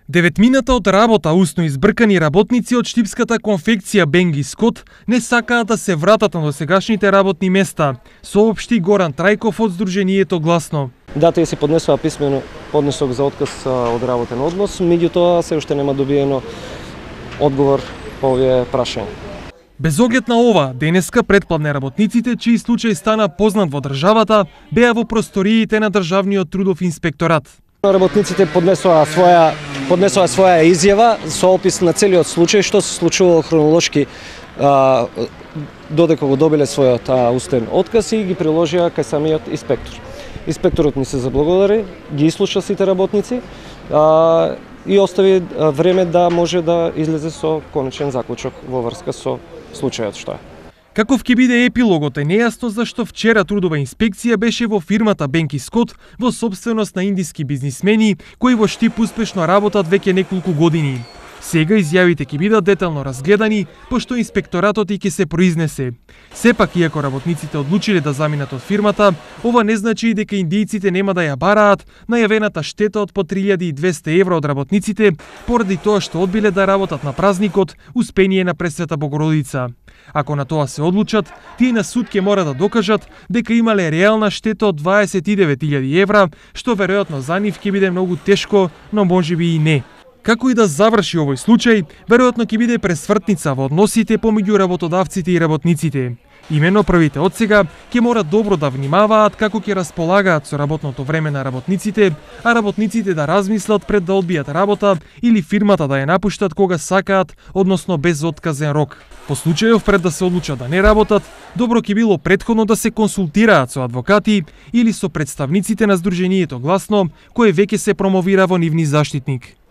Деветмината од работа усно избркани работници од штипската конфекција Бенги Скот не сакаат да се вратат на досегашните работни места, соопшти Горан Трајков од Сдруженијето Гласно. Да, тие се поднесува писмено поднесок за отказ од работен однос, меѓутоа се уште нема добиено одговор по овие прашања. Без оглед на ова, денеска претпладне работниците, чиј случај стана познат во државата, беа во просториите на Државниот трудов инспекторат. Работниците поднесоа своја изјава со опис на целиот случај, што се случувало хронолошки додека го добиле својот устен отказ и ги приложија кај самиот инспектор. Инспекторот ни се заблагодари, ги изслуша сите работници и остави време да може да излезе со конечен заклучок во врска со случајот што е. Каков ќе биде епилогот е нејасно, зашто вчера трудова инспекција беше во фирмата Бенки Скот во собственост на индиски бизнисмени кои во Штип успешно работат веќе неколку години. Сега изјавите ќе бидат детално разгледани, пошто инспекторатот и ќе се произнесе. Сепак, иако работниците одлучиле да заминат од фирмата, ова не значи дека индијците нема да ја бараат најавената штета од по 3200 евра од работниците, поради тоа што одбиле да работат на празникот Успение на Пресвета Богородица. Ако на тоа се одлучат, тие на суд ќе мора да докажат дека имале реална штета од 29.000 евра, што веројатно за нив ќе биде многу тешко, но можеби и не. Како и да заврши овој случај, веројатно ќе биде пресвртница во односите помеѓу работодавците и работниците. Имено првите од сега ќе мора добро да внимаваат како ќе располагаат со работното време на работниците, а работниците да размислат пред да одбијат работа или фирмата да ја напуштат кога сакаат, односно без отказен рок. По случајов пред да се одлучат да не работат, добро ќе било претходно да се консултираат со адвокати или со представниците на Сдруженијето Гласно, кое веќе се промовира во нивни заштитник.